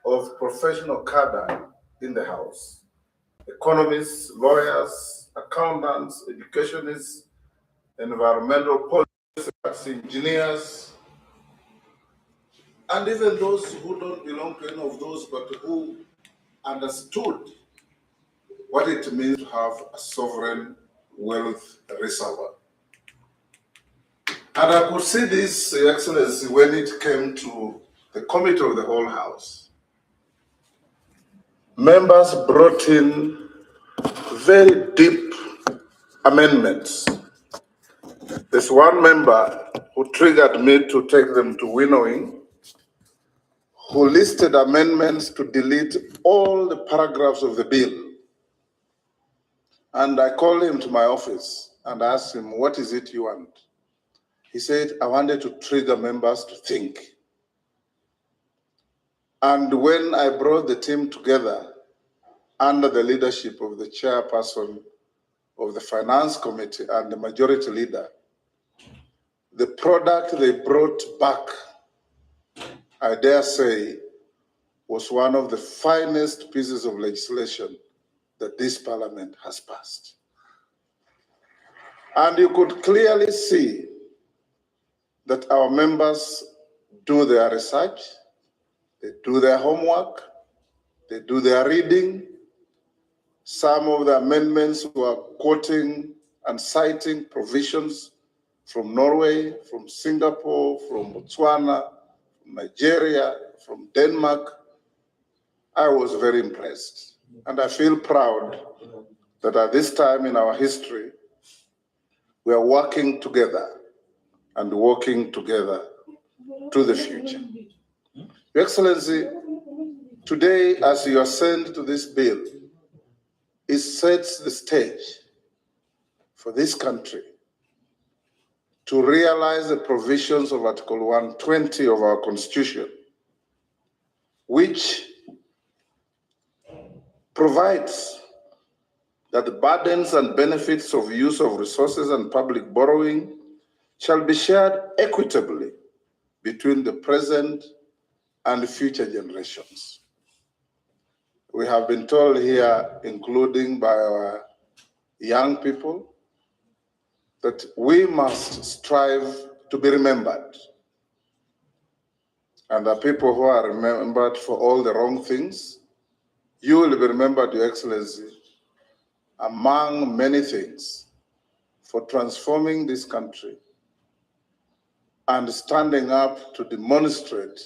of professional cadre in the House: economists, lawyers, accountants, educationists, environmental policy engineers, and even those who don't belong to any of those, but who understood what it means to have a sovereign wealth reservoir. And I could see this, Your Excellency, when it came to the Committee of the Whole House. Members brought in very deep amendments. There's one member who triggered me to take them to winnowing, who listed amendments to delete all the paragraphs of the bill. And I called him to my office and asked him, what is it you want? He said, I wanted to trigger members to think. And when I brought the team together under the leadership of the chairperson of the Finance Committee and the majority leader, the product they brought back, I dare say, was one of the finest pieces of legislation that this parliament has passed. And you could clearly see that our members do their research, they do their homework, they do their reading. Some of the amendments were quoting and citing provisions from Norway, from Singapore, from Botswana, from Nigeria, from Denmark. I was very impressed. And I feel proud that at this time in our history, we are working together and working together to the future. Your Excellency, today, as you assent to this bill, it sets the stage for this country to realize the provisions of Article 120 of our Constitution, which provides that the burdens and benefits of use of resources and public borrowing shall be shared equitably between the present and future generations. We have been told here, including by our young people, that we must strive to be remembered. And the people who are remembered for all the wrong things, you will be remembered, Your Excellency, among many things, for transforming this country and standing up to demonstrate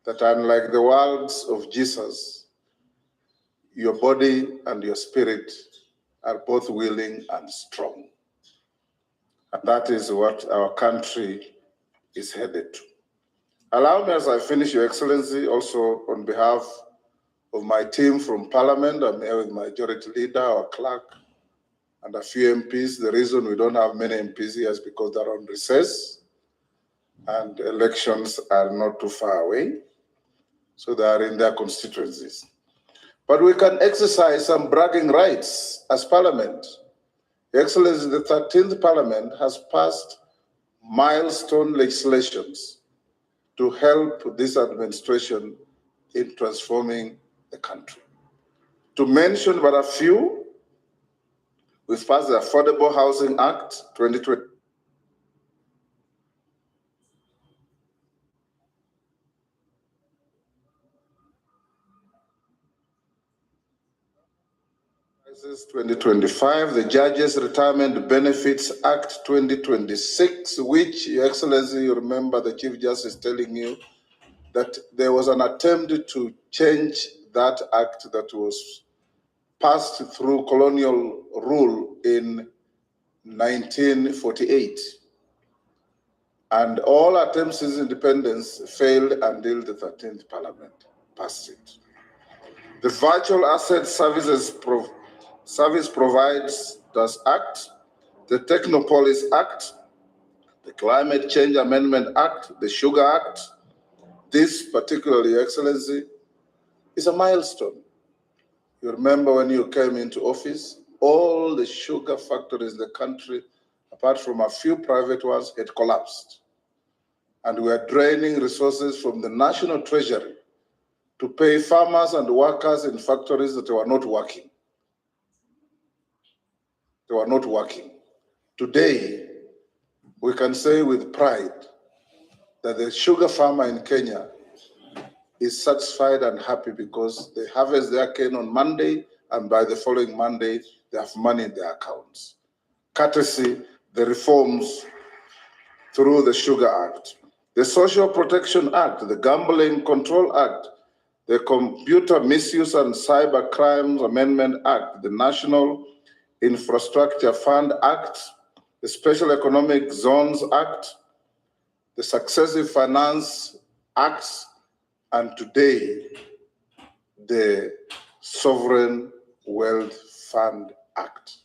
that unlike the words of Jesus, your body and your spirit are both willing and strong. And that is what our country is headed to. Allow me, as I finish, Your Excellency, also on behalf of my team from Parliament, I'm here with my majority leader, our clerk, and a few MPs. The reason we don't have many MPs here is because they're on recess and elections are not too far away, so they are in their constituencies. But we can exercise some bragging rights as Parliament. Your Excellency, the 13th Parliament has passed milestone legislations to help this administration in transforming the country. To mention but a few, we've passed the Affordable Housing Act 2020. Crisis 2025, the Judges Retirement Benefits Act 2026, which, Your Excellency, you remember the Chief Justice telling you that there was an attempt to change that act that was passed through colonial rule in 1948. And all attempts since independence failed until the 13th Parliament passed it. The Virtual Asset Service Providers Act, the Technopolis Act, the Climate Change Amendment Act, the Sugar Act. This particularly, Your Excellency, is a milestone. You remember when you came into office, all the sugar factories in the country, apart from a few private ones, had collapsed. And we are draining resources from the national treasury to pay farmers and workers in factories that were not working. They were not working. Today, we can say with pride that the sugar farmer in Kenya is satisfied and happy because they harvest their cane on Monday, and by the following Monday, they have money in their accounts. Courtesy the reforms through the Sugar Act, the Social Protection Act, the Gambling Control Act, the Computer Misuse and Cyber Crimes Amendment Act, the National Infrastructure Fund Act, the Special Economic Zones Act, the Successive Finance Acts, and today, the Sovereign Wealth Fund Act.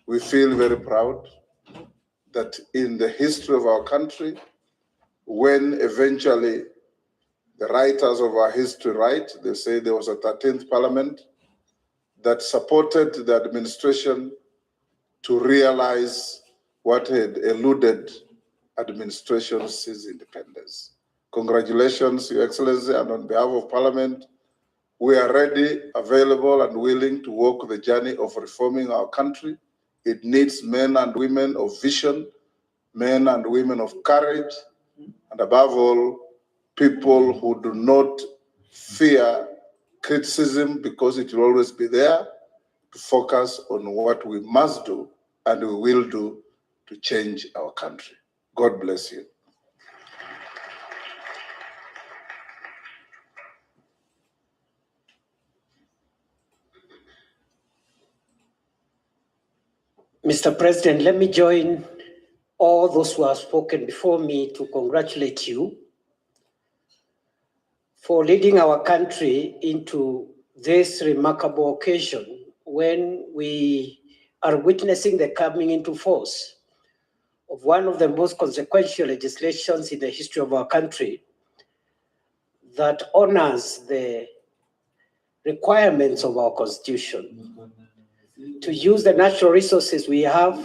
We feel very proud that in the history of our country, when eventually the writers of our history write, they say there was a 13th Parliament that supported the administration to realize what had eluded administrations since independence. Congratulations, Your Excellency, and on behalf of Parliament, we are ready, available, and willing to walk the journey of reforming our country. It needs men and women of vision, men and women of courage, and above all, people who do not fear criticism because it will always be there, to focus on what we must do and we will do to change our country. God bless you. Mr. President, let me join all those who have spoken before me to congratulate you for leading our country into this remarkable occasion when we are witnessing the coming into force of one of the most consequential legislations in the history of our country that honors the requirements of our Constitution to use the natural resources we have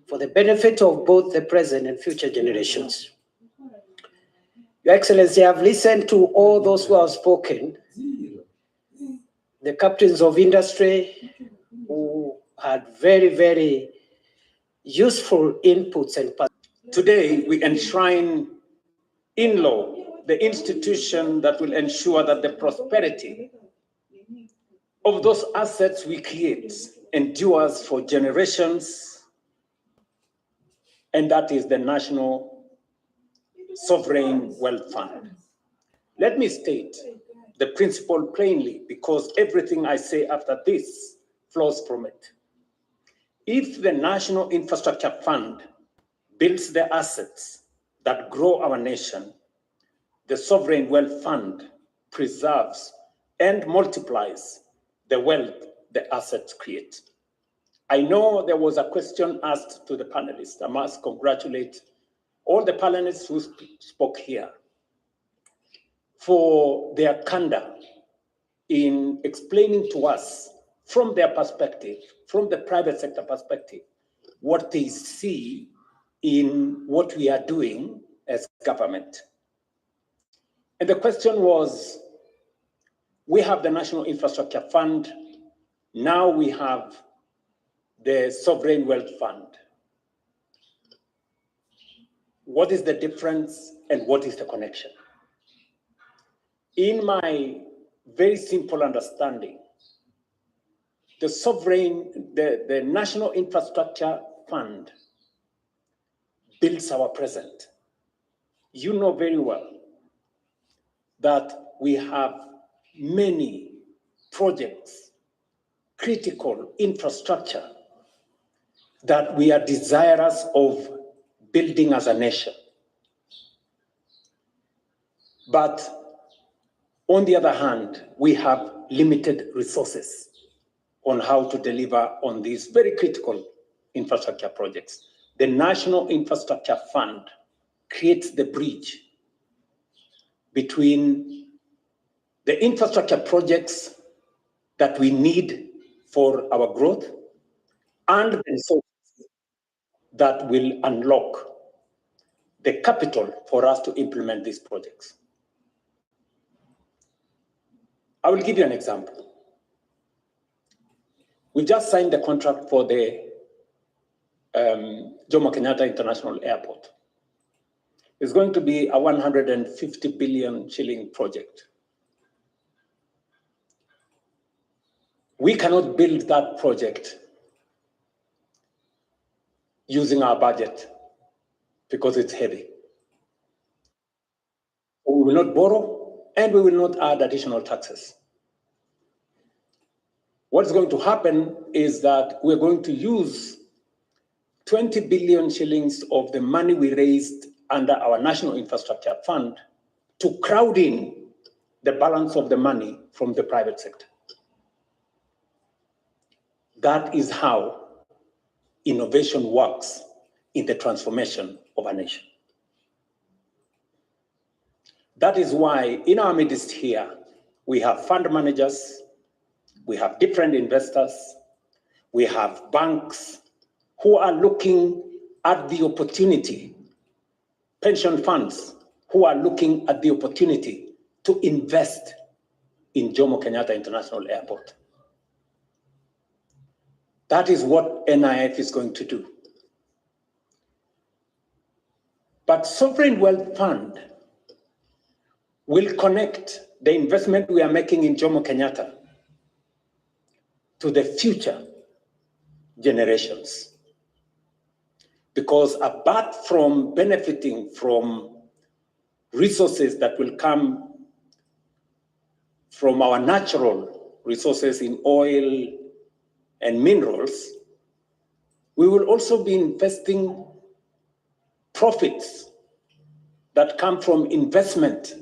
for the benefit of both the present and future generations. Your Excellency, I've listened to all those who have spoken, the captains of industry who had very, very useful inputs and today we enshrine in law the institution that will ensure that the prosperity of those assets we create endures for generations, and that is the National Sovereign Wealth Fund. Let me state the principle plainly, because everything I say after this flows from it. If the National Infrastructure Fund builds the assets that grow our nation, the Sovereign Wealth Fund preserves and multiplies the wealth the assets create. I know there was a question asked to the panelists. I must congratulate all the panelists who spoke here for their candor in explaining to us from their perspective, from the private sector perspective, what they see in what we are doing as government. And the question was, we have the National Infrastructure Fund, now we have the Sovereign Wealth Fund. What is the difference and what is the connection? In my very simple understanding, the National Infrastructure Fund builds our present. You know very well that we have many projects, critical infrastructure that we are desirous of building as a nation. But on the other hand, we have limited resources on how to deliver on these very critical infrastructure projects. The National Infrastructure Fund creates the bridge between the infrastructure projects that we need for our growth and the resources that will unlock the capital for us to implement these projects. I will give you an example. We just signed the contract for the Jomo Kenyatta International Airport. It's going to be a 150 billion shilling project. We cannot build that project using our budget because it's heavy. We will not borrow and we will not add additional taxes. What's going to happen is that we're going to use 20 billion shillings of the money we raised under our National Infrastructure Fund to crowd in the balance of the money from the private sector. That is how innovation works in the transformation of a nation. That is why in our midst here, we have fund managers, we have different investors, we have banks who are looking at the opportunity, pension funds who are looking at the opportunity to invest in Jomo Kenyatta International Airport. That is what NIF is going to do. But Sovereign Wealth Fund will connect the investment we are making in Jomo Kenyatta to the future generations. Because apart from benefiting from resources that will come from our natural resources in oil and minerals, we will also be investing profits that come from investment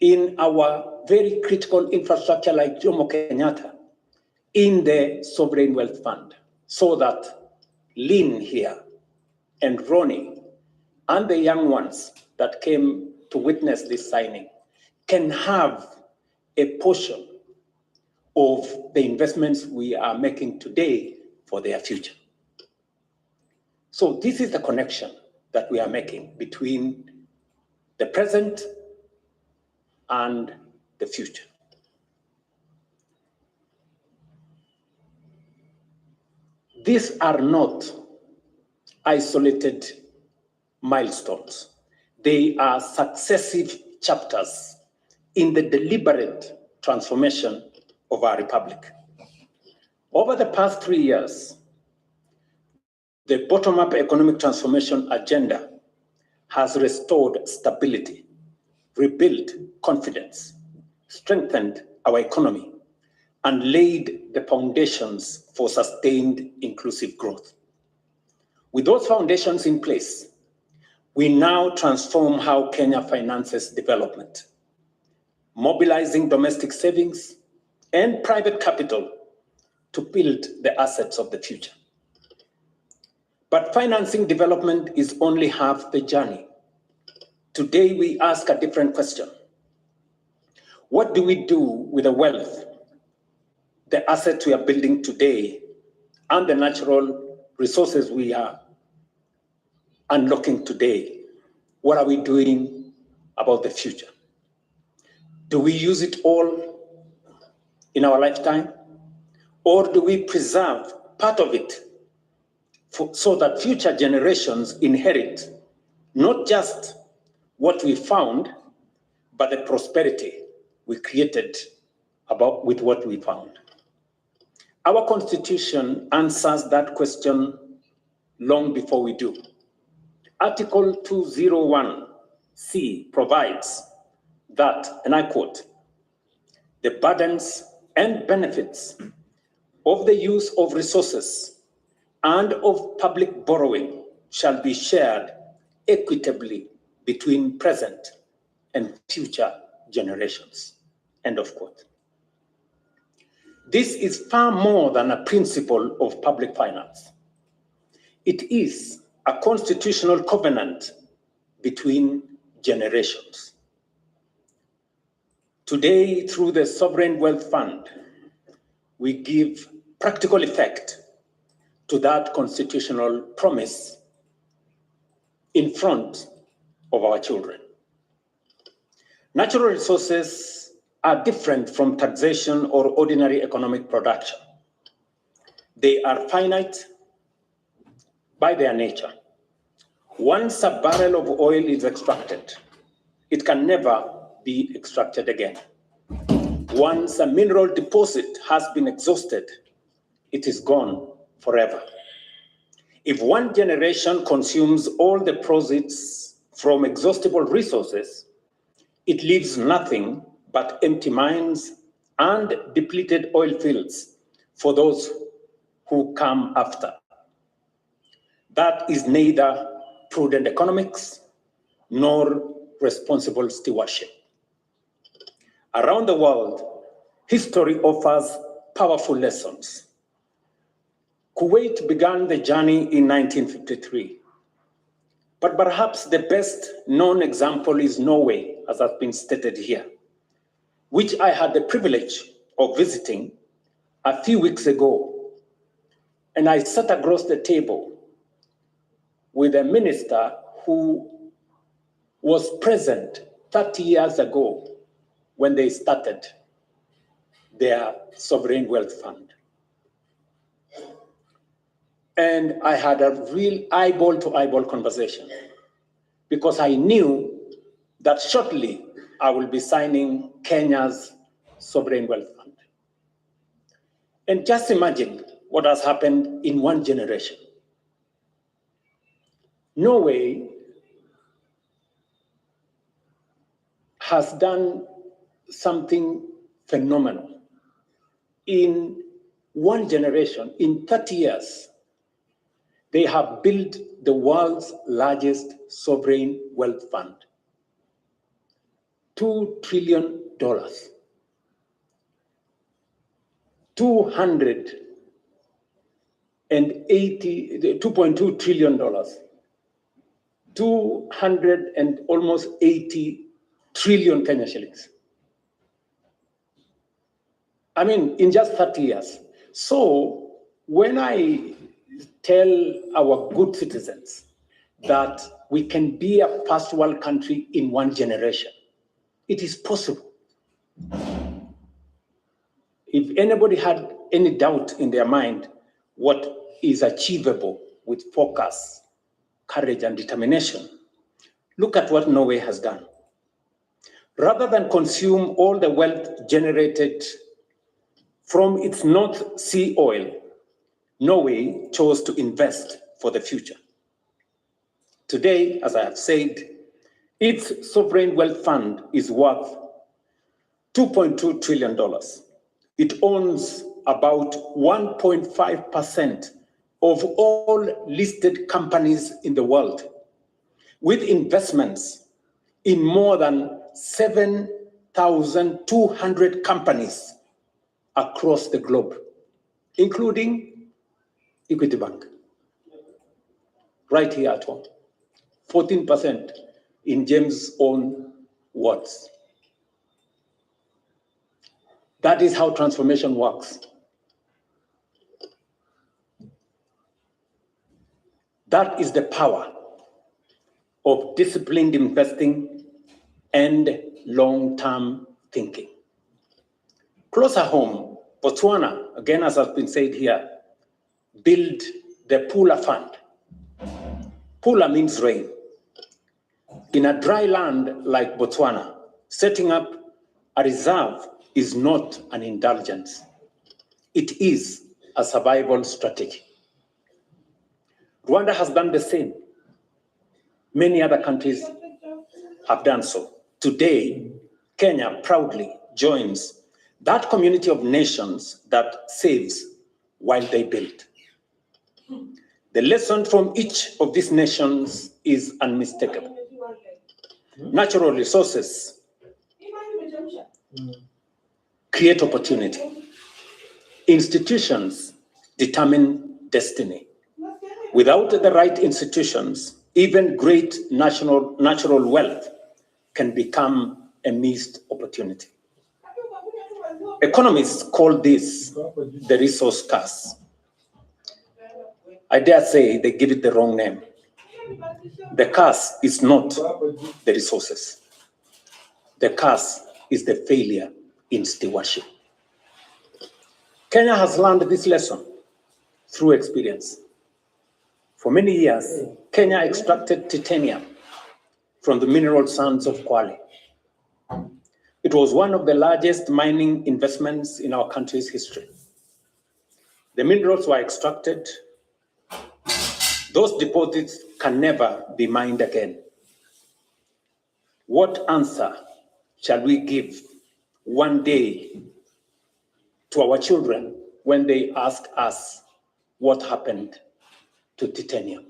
in our very critical infrastructure like Jomo Kenyatta in the Sovereign Wealth Fund, so that Lynn here and Ronnie and the young ones that came to witness this signing can have a portion of the investments we are making today for their future. So this is the connection that we are making between the present and the future. These are not isolated milestones. They are successive chapters in the deliberate transformation of our republic. Over the past 3 years, the bottom-up economic transformation agenda has restored stability, rebuilt confidence, strengthened our economy, and laid the foundations for sustained inclusive growth. With those foundations in place, we now transform how Kenya finances development, mobilizing domestic savings and private capital to build the assets of the future. But financing development is only half the journey. Today, we ask a different question. What do we do with the wealth, the assets we are building today, and the natural resources we are unlocking today? What are we doing about the future? Do we use it all in our lifetime? Or do we preserve part of it so that future generations inherit not just what we found, but the prosperity we created with what we found? Our Constitution answers that question long before we do. Article 201C provides that, and I quote, "The burdens and benefits of the use of resources and of public borrowing shall be shared equitably between present and future generations." End of quote. This is far more than a principle of public finance. It is a constitutional covenant between generations. Today, through the Sovereign Wealth Fund, we give practical effect to that constitutional promise in front of our children. Natural resources are different from taxation or ordinary economic production. They are finite by their nature. Once a barrel of oil is extracted, it can never be extracted again. Once a mineral deposit has been exhausted, it is gone forever. If one generation consumes all the proceeds from exhaustible resources, it leaves nothing but empty mines and depleted oil fields for those who come after. That is neither prudent economics nor responsible stewardship. Around the world, history offers powerful lessons. Kuwait began the journey in 1953, but perhaps the best known example is Norway, as has been stated here, which I had the privilege of visiting a few weeks ago. And I sat across the table with a minister who was present 30 years ago when they started their sovereign wealth fund. And I had a real eyeball-to-eyeball conversation because I knew that shortly I will be signing Kenya's sovereign wealth fund. And just imagine what has happened in one generation. Norway has done something phenomenal. In one generation, in 30 years, they have built the world's largest sovereign wealth fund. $2 trillion. $2.2 trillion. 280 trillion Kenya shillings. I mean, in just 30 years. So when I tell our good citizens that we can be a first world country in one generation, it is possible. If anybody had any doubt in their mind what is achievable with focus, courage, and determination, look at what Norway has done. Rather than consume all the wealth generated from its North Sea oil, Norway chose to invest for the future. Today, as I have said, its sovereign wealth fund is worth $2.2 trillion. It owns about 1.5% of all listed companies in the world, with investments in more than 7,200 companies across the globe, including Equity Bank, right here at home, 14% in James' own words. That is how transformation works. That is the power of disciplined investing and long-term thinking. Closer home, Botswana, again, as has been said here, build the Pula Fund. Pula means rain. In a dry land like Botswana, setting up a reserve is not an indulgence. It is a survival strategy. Rwanda has done the same. Many other countries have done so. Today, Kenya proudly joins that community of nations that saves while they build. The lesson from each of these nations is unmistakable. Natural resources create opportunity. Institutions determine destiny. Without the right institutions, even great natural wealth can become a missed opportunity. Economists call this the resource curse. I dare say they give it the wrong name. The curse is not the resources. The curse is the failure in stewardship. Kenya has learned this lesson through experience. For many years, Kenya extracted titanium from the mineral sands of Kwale. It was one of the largest mining investments in our country's history. The minerals were extracted. Those deposits can never be mined again. What answer shall we give one day to our children when they ask us what happened to titanium?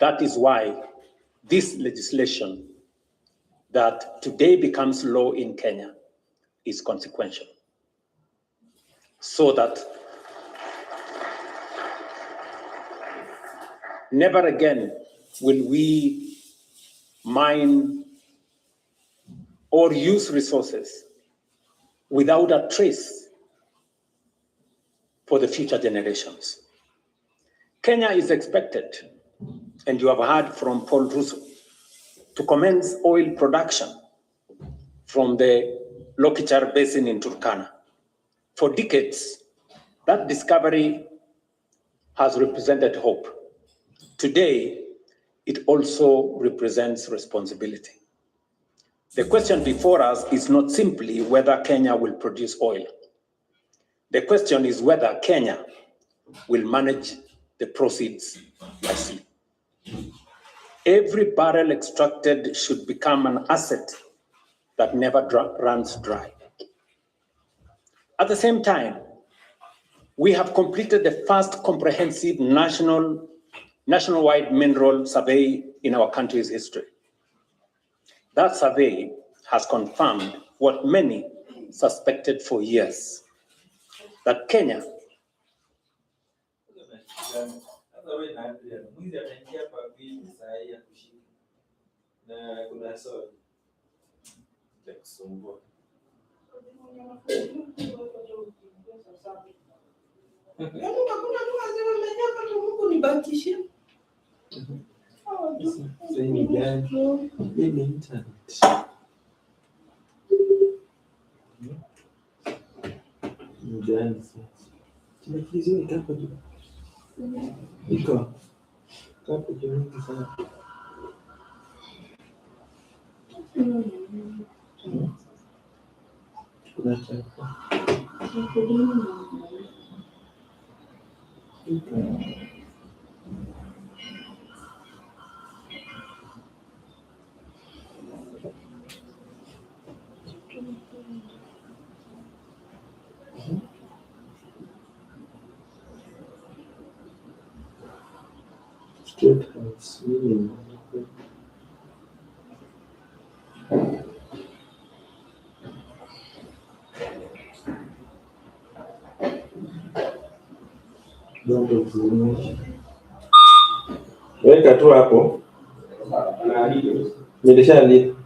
That is why this legislation that today becomes law in Kenya is consequential. So that never again will we mine or use resources without a trace for the future generations. Kenya is expected, and you have heard from Paul Ruto, to commence oil production from the Lokichar Basin in Turkana. For decades, that discovery has represented hope. Today, it also represents responsibility. The question before us is not simply whether Kenya will produce oil. The question is whether Kenya will manage the proceeds wisely. Every barrel extracted should become an asset that never runs dry. At the same time, we have completed the first comprehensive nationwide mineral survey in our country's history. That survey has confirmed what many suspected for years, that Kenya State House, William Ruto. Weka tu hapo. Nilishalipa.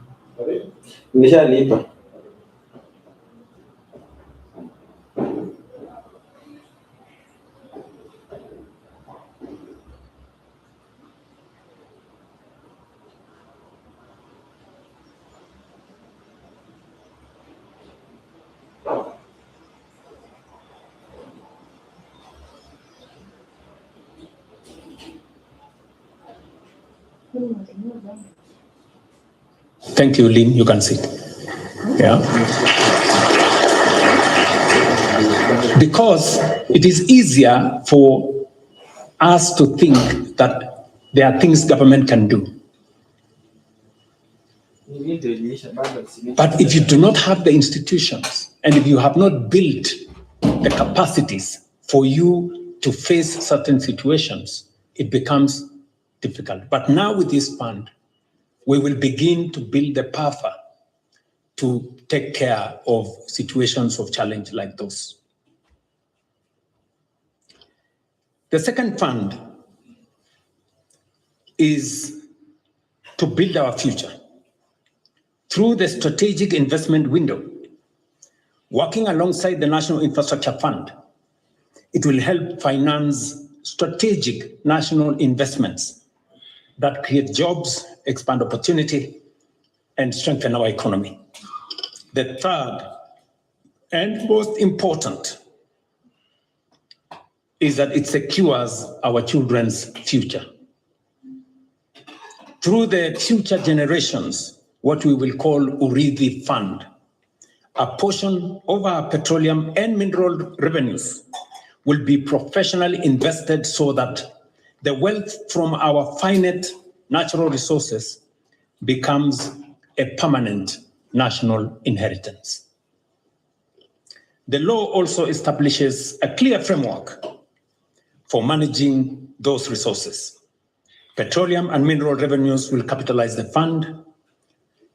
Thank you, Lynn. You can sit. Yeah. Because it is easier for us to think that there are things government can do. But if you do not have the institutions, and if you have not built the capacities for you to face certain situations, it becomes difficult. But now with this fund, we will begin to build the buffer to take care of situations of challenge like those. The second fund is to build our future through the strategic investment window. Working alongside the National Infrastructure Fund, it will help finance strategic national investments that create jobs, expand opportunity, and strengthen our economy. The third and most important is that it secures our children's future. Through the future generations, what we will call Urithi Fund, a portion of our petroleum and mineral revenues will be professionally invested so that the wealth from our finite natural resources becomes a permanent national inheritance. The law also establishes a clear framework for managing those resources. Petroleum and mineral revenues will capitalize the fund.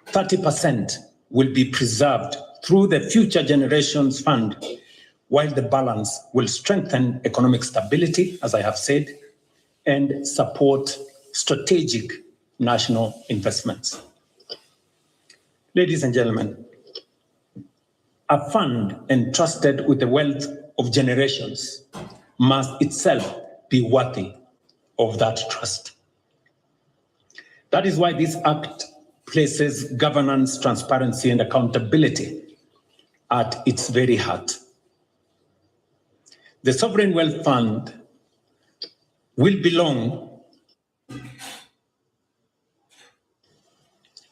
30% will be preserved through the Future Generations Fund, while the balance will strengthen economic stability, as I have said, and support strategic national investments. Ladies and gentlemen, a fund entrusted with the wealth of generations must itself be worthy of that trust. That is why this act places governance, transparency, and accountability at its very heart. The Sovereign Wealth Fund will belong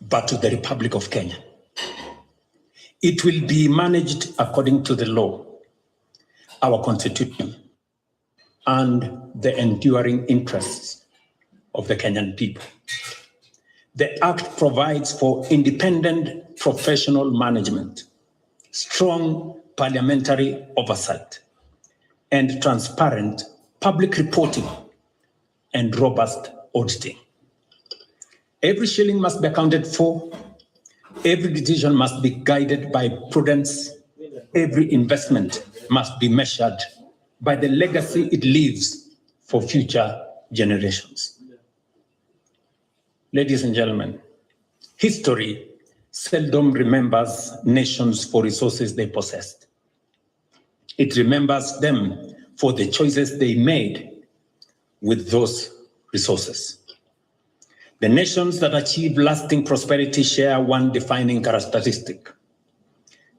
but to the Republic of Kenya. It will be managed according to the law, our constitution, and the enduring interests of the Kenyan people. The Act provides for independent professional management, strong parliamentary oversight, and transparent public reporting and robust auditing. Every shilling must be accounted for. Every decision must be guided by prudence. Every investment must be measured by the legacy it leaves for future generations. Ladies and gentlemen, history seldom remembers nations for resources they possessed. It remembers them for the choices they made with those resources. The nations that achieve lasting prosperity share one defining characteristic.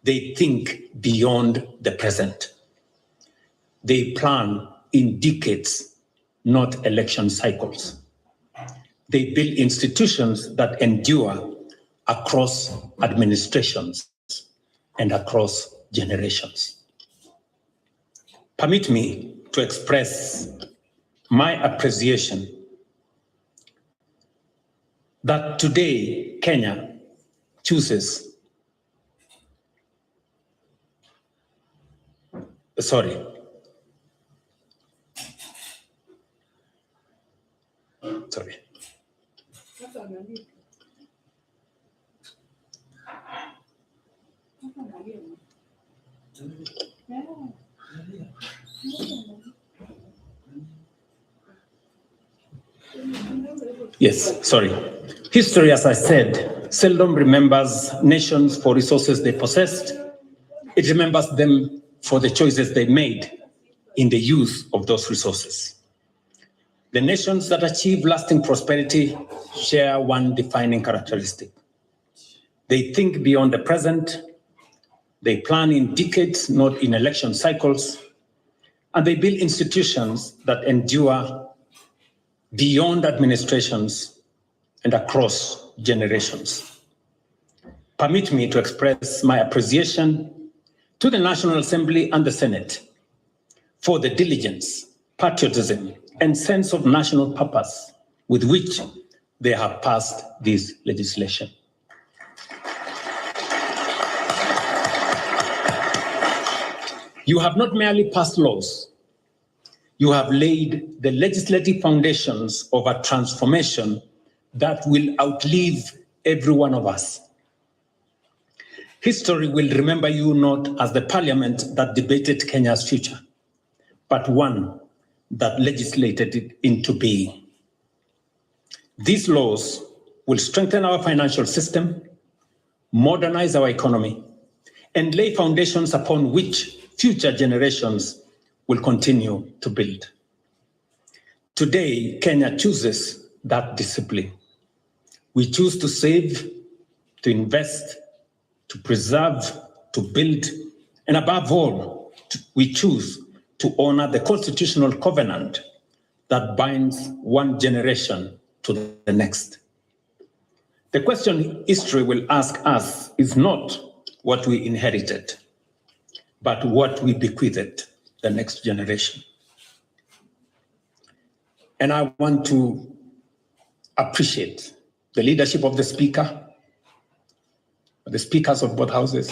They think beyond the present. They plan in decades, not election cycles. They build institutions that endure across administrations and across generations. Permit me to express my appreciation that today Kenya chooses, sorry. Yes, sorry. History, as I said, seldom remembers nations for resources they possessed. It remembers them for the choices they made in the use of those resources. The nations that achieve lasting prosperity share one defining characteristic. They think beyond the present, they plan in decades, not in election cycles, and they build institutions that endure beyond administrations and across generations. Permit me to express my appreciation to the National Assembly and the Senate for the diligence, patriotism, and sense of national purpose with which they have passed this legislation. You have not merely passed laws, you have laid the legislative foundations of a transformation that will outlive every one of us. History will remember you not as the parliament that debated Kenya's future, but one that legislated it into being. These laws will strengthen our financial system, modernize our economy, and lay foundations upon which future generations will continue to build. Today, Kenya chooses that discipline. We choose to save, to invest, to preserve, to build, and above all, we choose to honor the constitutional covenant that binds one generation to the next. The question history will ask us is not what we inherited, but what we bequeathed the next generation. And I want to appreciate the leadership of the Speaker, the speakers of both houses,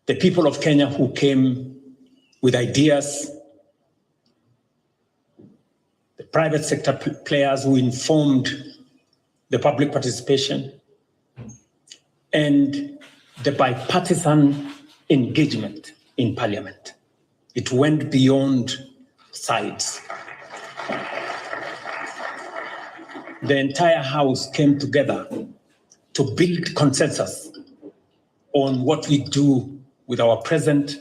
the people of Kenya who came with ideas, the private sector players who informed the public participation, and the bipartisan engagement in Parliament. It went beyond sides. The entire House came together to build consensus on what we do with our present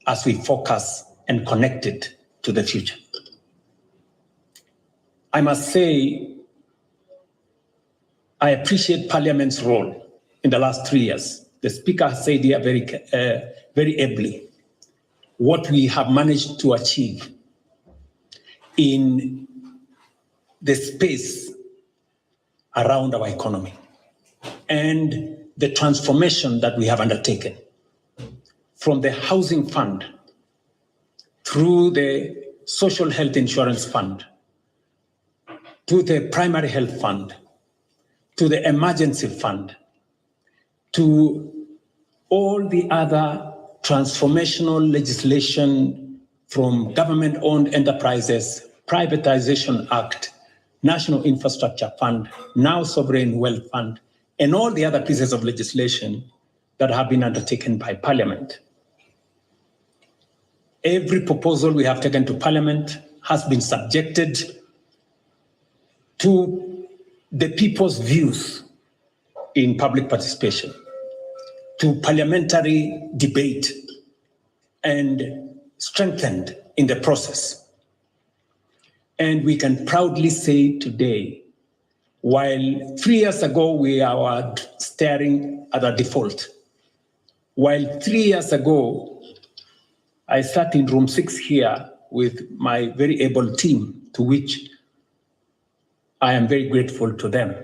as we focus and connect it to the future. I must say, I appreciate Parliament's role in the last 3 years. The Speaker said here very ably what we have managed to achieve in the space around our economy and the transformation that we have undertaken from the housing fund through the social health insurance fund to the primary health fund to the emergency fund to all the other transformational legislation from government-owned enterprises, Privatization Act, National Infrastructure Fund, now Sovereign Wealth Fund, and all the other pieces of legislation that have been undertaken by Parliament. Every proposal we have taken to Parliament has been subjected to the people's views in public participation, to parliamentary debate, and strengthened in the process. And we can proudly say today, while 3 years ago we were staring at a default, while 3 years ago I sat in room 6 here with my very able team, to which I am very grateful to them.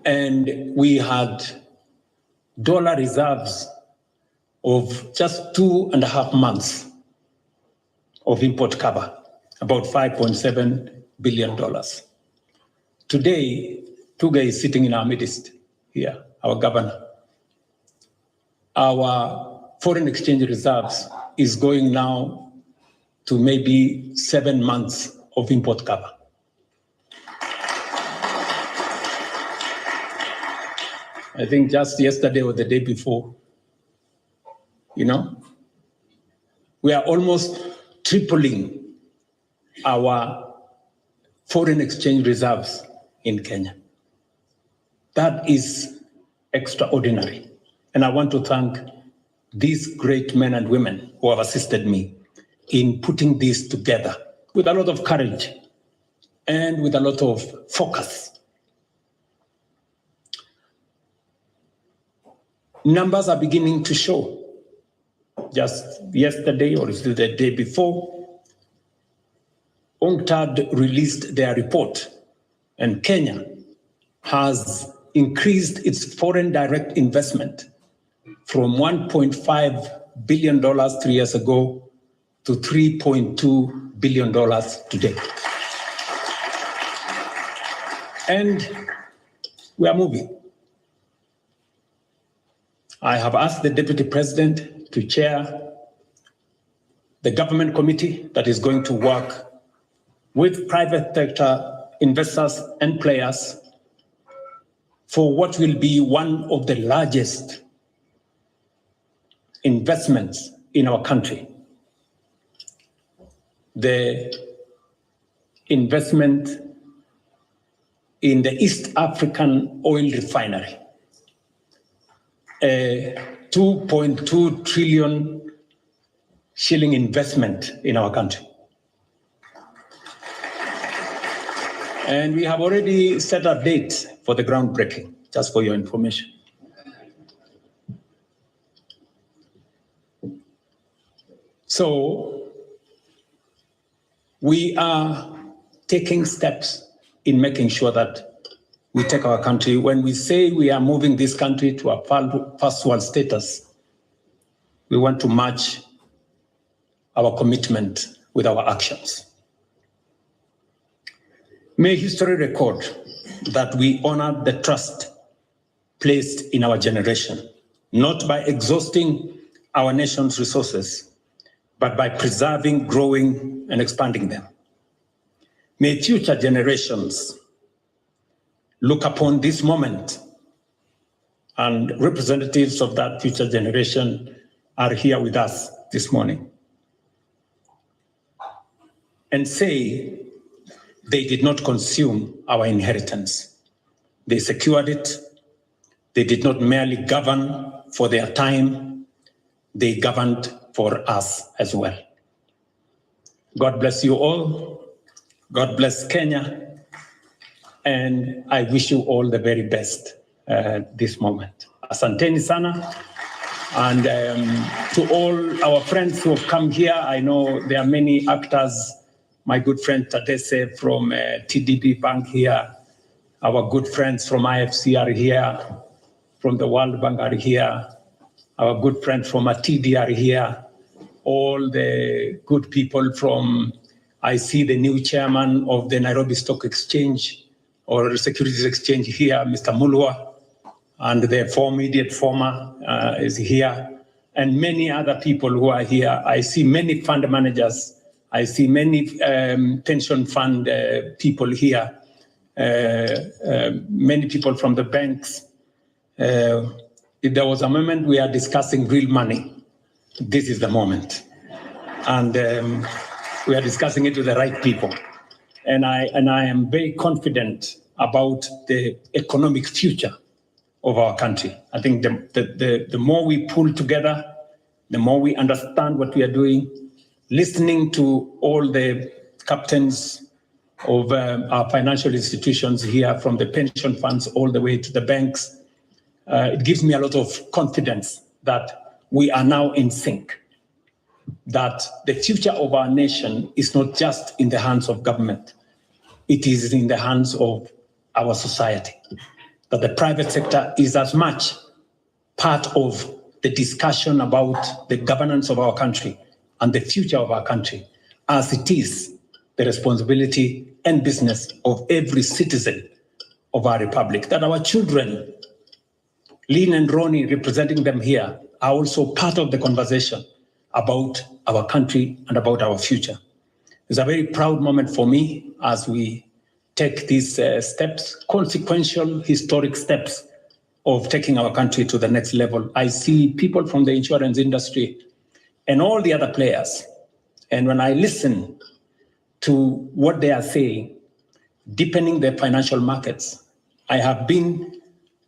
And we had dollar reserves of just 2.5 months of import cover, about $5.7 billion. Today, Tuga is sitting in our midst here, our governor. Our foreign exchange reserves is going now to maybe 7 months of import cover. I think just yesterday or the day before, we are almost tripling our foreign exchange reserves in Kenya. That is extraordinary. And I want to thank these great men and women who have assisted me in putting this together with a lot of courage and with a lot of focus. Numbers are beginning to show. Just yesterday or the day before, UNCTAD released their report, and Kenya has increased its foreign direct investment from $1.5 billion 3 years ago to $3.2 billion today. And we are moving. I have asked the Deputy President to chair the government committee that is going to work with private sector investors and players for what will be one of the largest investments in our country. The investment in the East African oil refinery. A 2.2 trillion shilling investment in our country. And we have already set a date for the groundbreaking, just for your information. So we are taking steps in making sure that we take our country. When we say we are moving this country to a first world status, we want to match our commitment with our actions. May history record that we honor the trust placed in our generation, not by exhausting our nation's resources, but by preserving, growing, and expanding them. May future generations look upon this moment, and representatives of that future generation are here with us this morning, and say they did not consume our inheritance. They secured it. They did not merely govern for their time, they governed for us as well. God bless you all. God bless Kenya. And I wish you all the very best this moment. Asanteni sana. And to all our friends who have come here, I know there are many actors. My good friend Tadese from TDB Bank here. Our good friends from IFC are here. From the World Bank are here. Our good friends from ATD are here. All the good people from, I see the new chairman of the Nairobi Stock Exchange or Securities Exchange here, Mr. Mulwa, and the immediate former is here, and many other people who are here. I see many fund managers. I see many pension fund people here, many people from the banks. If there was a moment we are discussing real money, this is the moment. And we are discussing it with the right people. And I am very confident about the economic future of our country. I think the more we pull together, the more we understand what we are doing, listening to all the captains of our financial institutions here, from the pension funds all the way to the banks, it gives me a lot of confidence that we are now in sync, that the future of our nation is not just in the hands of government, it is in the hands of our society, that the private sector is as much part of the discussion about the governance of our country and the future of our country as it is the responsibility and business of every citizen of our republic, that our children, Lynn and Ronnie, representing them here, are also part of the conversation about our country and about our future. It's a very proud moment for me as we take these steps, consequential, historic steps of taking our country to the next level. I see people from the insurance industry and all the other players. And when I listen to what they are saying, deepening the financial markets, I have been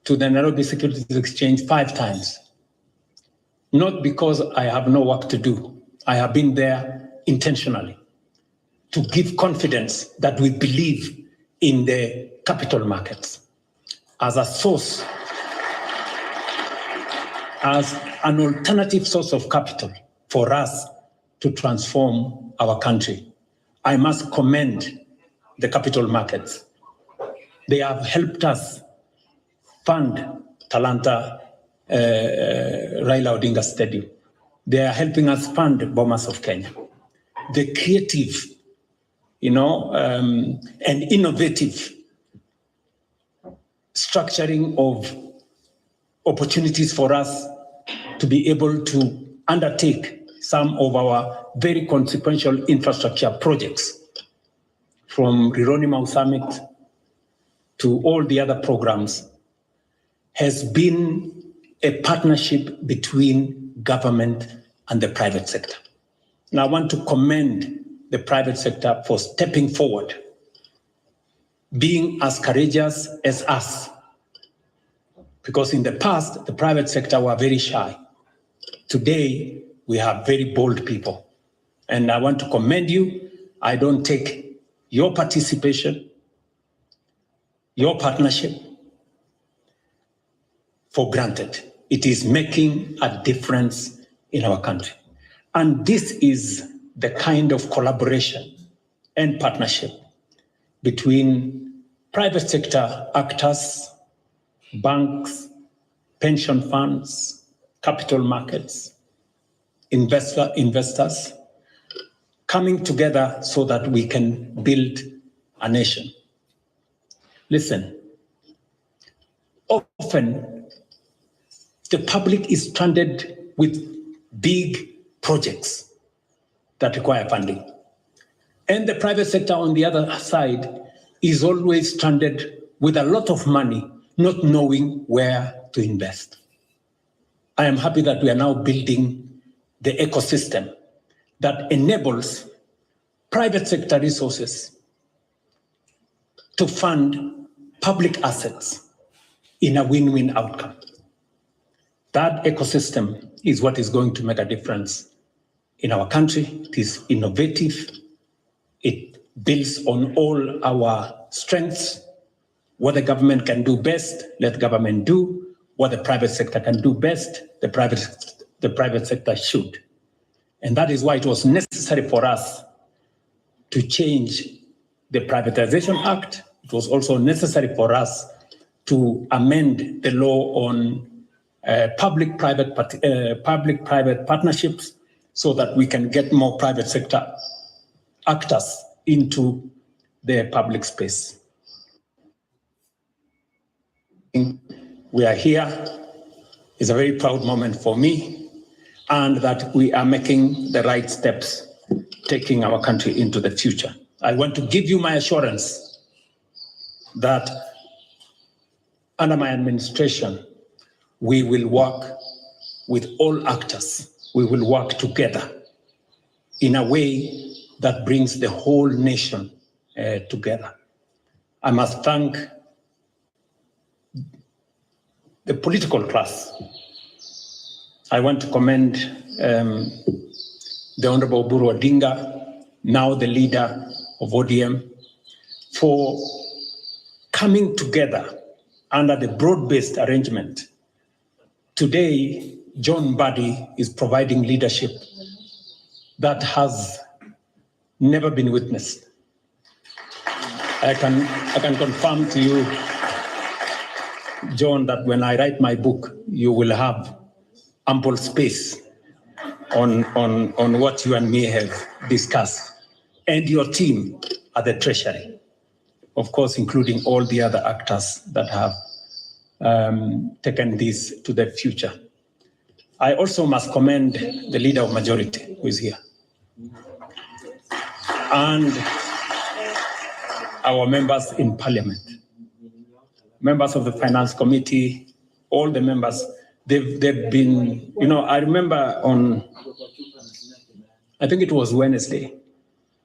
to the Nairobi Securities Exchange 5 times. Not because I have no work to do. I have been there intentionally to give confidence that we believe in the capital markets as a source, as an alternative source of capital for us to transform our country. I must commend the capital markets. They have helped us fund Talanta Raila Odinga Stadium. They are helping us fund Bomas of Kenya. The creative, and innovative structuring of opportunities for us to be able to undertake some of our very consequential infrastructure projects, from Rironi Mau Summit to all the other programs, has been a partnership between government and the private sector. And I want to commend the private sector for stepping forward, being as courageous as us. Because in the past, the private sector were very shy. Today, we have very bold people. And I want to commend you. I don't take your participation your partnership for granted. It is making a difference in our country. And this is the kind of collaboration and partnership between private sector actors, banks, pension funds, capital markets, investors coming together so that we can build a nation. Listen, often the public is stranded with big projects that require funding. And the private sector on the other side is always stranded with a lot of money, not knowing where to invest. I am happy that we are now building the ecosystem that enables private sector resources to fund public assets in a win-win outcome. That ecosystem is what is going to make a difference in our country. It is innovative. It builds on all our strengths. What the government can do best, let government do. What the private sector can do best, the private sector should. And that is why it was necessary for us to change the Privatization Act. It was also necessary for us to amend the law on public-private partnerships so that we can get more private sector actors into the public space. We are here. It's a very proud moment for me, and that we are making the right steps, taking our country into the future. I want to give you my assurance that under my administration, we will work with all actors. We will work together in a way that brings the whole nation together. I must thank the political class. I want to commend the Honorable Buru Odinga, now the leader of ODM, for coming together under the broad-based arrangement. Today, John Mbadi is providing leadership that has never been witnessed. I can confirm to you, John, that when I write my book, you will have ample space on what you and me have discussed, and your team at the Treasury, of course, including all the other actors that have taken this to the future. I also must commend the Leader of Majority, who is here, and our members in Parliament, members of the Finance Committee, all the members. They've been, I remember I think it was Wednesday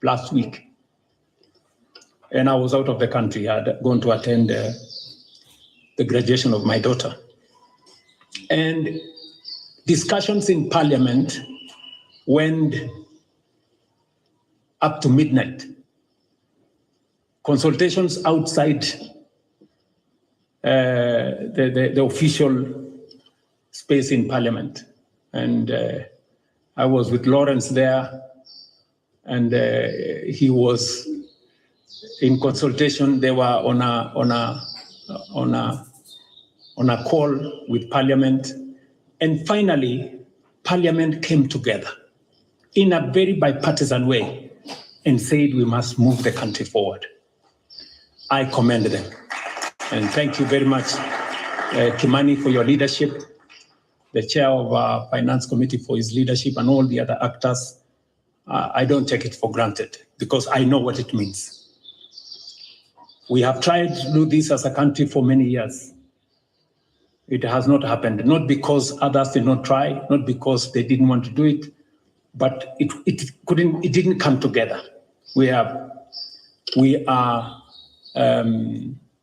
last week, and I was out of the country. I had gone to attend the graduation of my daughter. And discussions in Parliament went up to midnight. Consultations outside the official space in Parliament. And I was with Lawrence there, and he was in consultation. They were on a call with Parliament. And finally, Parliament came together in a very bipartisan way and said we must move the country forward. I commend them. And thank you very much, Kimani, for your leadership, the chair of our Finance Committee for his leadership, and all the other actors. I don't take it for granted because I know what it means. We have tried to do this as a country for many years. It has not happened, not because others did not try, not because they didn't want to do it, but it didn't come together. We are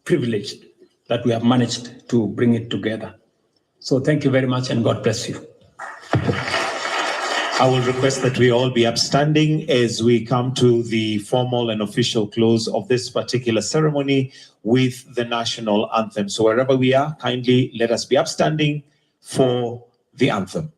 privileged that we have managed to bring it together. So thank you very much, and God bless you. I will request that we all be upstanding as we come to the formal and official close of this particular ceremony with the national anthem. So wherever we are, kindly let us be upstanding for the anthem.